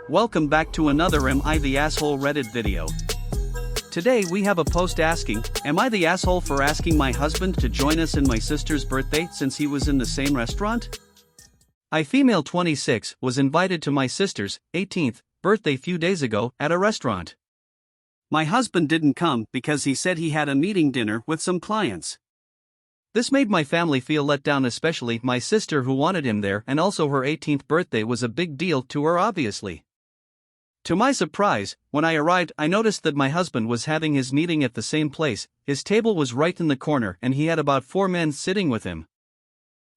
Welcome back to another Am I the Asshole Reddit video. Today we have a post asking, am I the asshole for asking my husband to join us in my sister's birthday since he was in the same restaurant? I, female 26, was invited to my sister's 18th birthday few days ago at a restaurant. My husband didn't come because he said he had a meeting dinner with some clients. This made my family feel let down, especially my sister who wanted him there, and also her 18th birthday was a big deal to her, obviously. To my surprise, when I arrived, I noticed that my husband was having his meeting at the same place. His table was right in the corner and he had about 4 men sitting with him.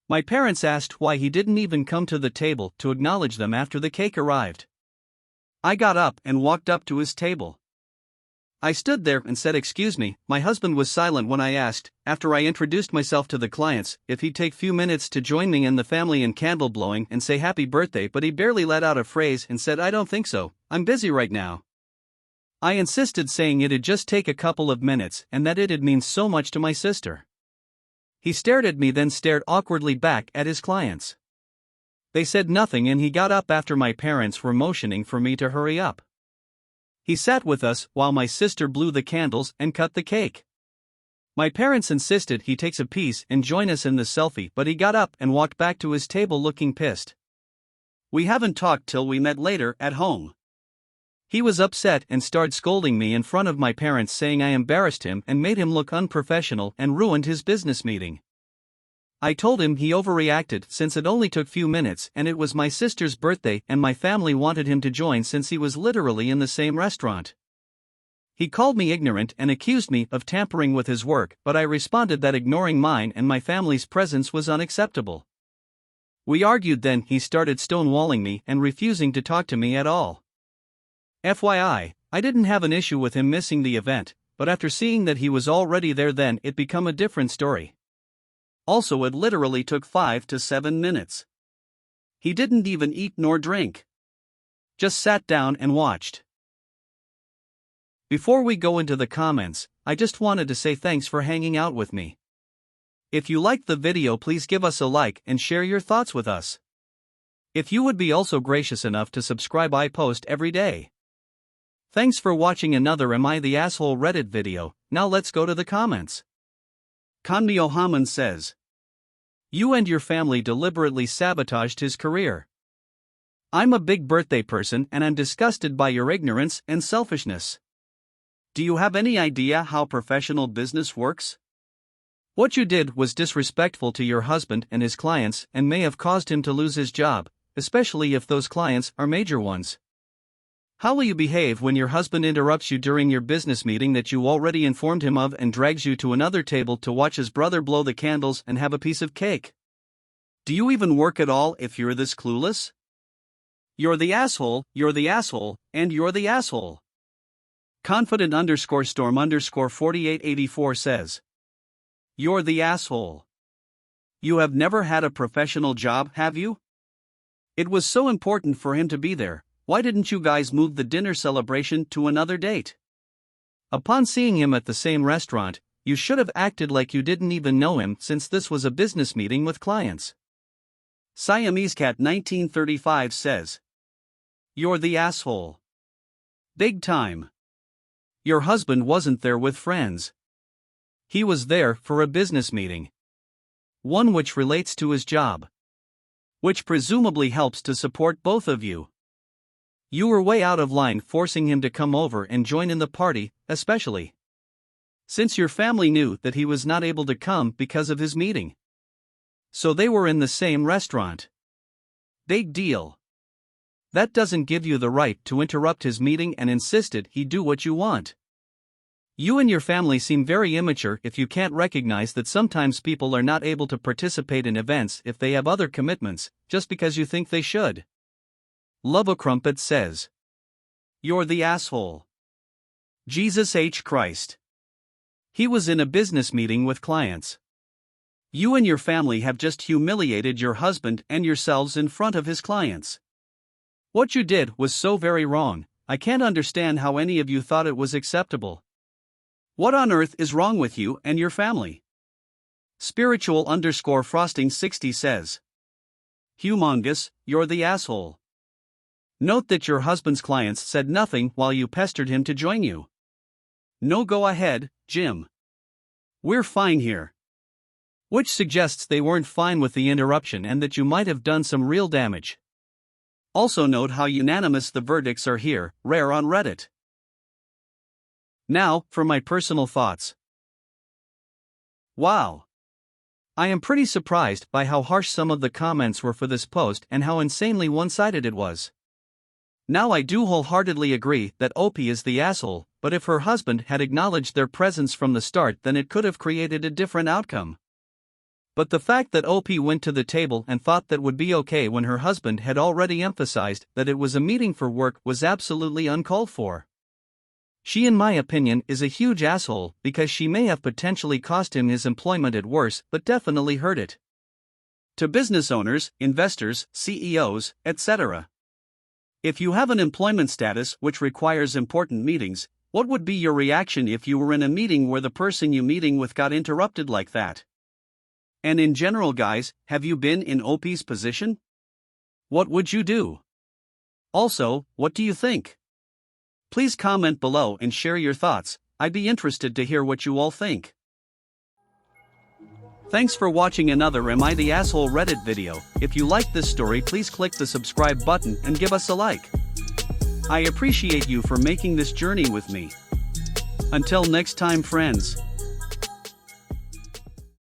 My parents asked why he didn't even come to the table to acknowledge them after the cake arrived. I got up and walked up to his table. I stood there and said, "Excuse me." My husband was silent when I asked, after I introduced myself to the clients, if he'd take few minutes to join me and the family in candle blowing and say happy birthday, but he barely let out a phrase and said, "I don't think so, I'm busy right now." I insisted, saying it'd just take a couple of minutes and that it'd mean so much to my sister. He stared at me, then stared awkwardly back at his clients. They said nothing and he got up after my parents were motioning for me to hurry up. He sat with us while my sister blew the candles and cut the cake. My parents insisted he takes a piece and join us in the selfie, but he got up and walked back to his table looking pissed. We haven't talked till we met later at home. He was upset and started scolding me in front of my parents, saying I embarrassed him and made him look unprofessional and ruined his business meeting. I told him he overreacted since it only took few minutes and it was my sister's birthday and my family wanted him to join since he was literally in the same restaurant. He called me ignorant and accused me of tampering with his work, but I responded that ignoring mine and my family's presence was unacceptable. We argued, then he started stonewalling me and refusing to talk to me at all. FYI, I didn't have an issue with him missing the event, but after seeing that he was already there, then it became a different story. Also, it literally took 5 to 7 minutes. He didn't even eat nor drink. Just sat down and watched. Before we go into the comments, I just wanted to say thanks for hanging out with me. If you liked the video, please give us a like and share your thoughts with us. If you would be also gracious enough to subscribe, I post every day. Thanks for watching another Am I the Asshole Reddit video. Now let's go to the comments. Kanmio Haman says, "You and your family deliberately sabotaged his career. I'm a big birthday person and I'm disgusted by your ignorance and selfishness. Do you have any idea how professional business works? What you did was disrespectful to your husband and his clients and may have caused him to lose his job, especially if those clients are major ones. How will you behave when your husband interrupts you during your business meeting that you already informed him of and drags you to another table to watch his brother blow the candles and have a piece of cake? Do you even work at all if you're this clueless? You're the asshole, you're the asshole, and you're the asshole." Confident_storm_4884 says, "You're the asshole. You have never had a professional job, have you? It was so important for him to be there. Why didn't you guys move the dinner celebration to another date? Upon seeing him at the same restaurant, you should have acted like you didn't even know him since this was a business meeting with clients." SiameseCat 1935 says, "You're the asshole. Big time. Your husband wasn't there with friends. He was there for a business meeting. One which relates to his job. Which presumably helps to support both of you. You were way out of line forcing him to come over and join in the party, especially since your family knew that he was not able to come because of his meeting. So they were in the same restaurant. Big deal. That doesn't give you the right to interrupt his meeting and insisted he do what you want. You and your family seem very immature if you can't recognize that sometimes people are not able to participate in events if they have other commitments, just because you think they should." Love a Crumpet says, "You're the asshole. Jesus H. Christ. He was in a business meeting with clients. You and your family have just humiliated your husband and yourselves in front of his clients. What you did was so very wrong. I can't understand how any of you thought it was acceptable. What on earth is wrong with you and your family?" Spiritual_frosting60 says, "Humongous, you're the asshole. Note that your husband's clients said nothing while you pestered him to join you. No, go ahead, Jim. We're fine here. Which suggests they weren't fine with the interruption and that you might have done some real damage. Also note how unanimous the verdicts are here, rare on Reddit. Now, for my personal thoughts. Wow. I am pretty surprised by how harsh some of the comments were for this post and how insanely one-sided it was. Now I do wholeheartedly agree that OP is the asshole, but if her husband had acknowledged their presence from the start, then it could have created a different outcome. But the fact that OP went to the table and thought that would be okay when her husband had already emphasized that it was a meeting for work was absolutely uncalled for. She, in my opinion, is a huge asshole because she may have potentially cost him his employment at worst, but definitely hurt it. To business owners, investors, CEOs, etc. If you have an employment status which requires important meetings, what would be your reaction if you were in a meeting where the person you're meeting with got interrupted like that? And in general, guys, have you been in OP's position? What would you do? Also, what do you think? Please comment below and share your thoughts. I'd be interested to hear what you all think. Thanks for watching another Am I the Asshole Reddit video. If you liked this story, please click the subscribe button and give us a like. I appreciate you for making this journey with me. Until next time, friends.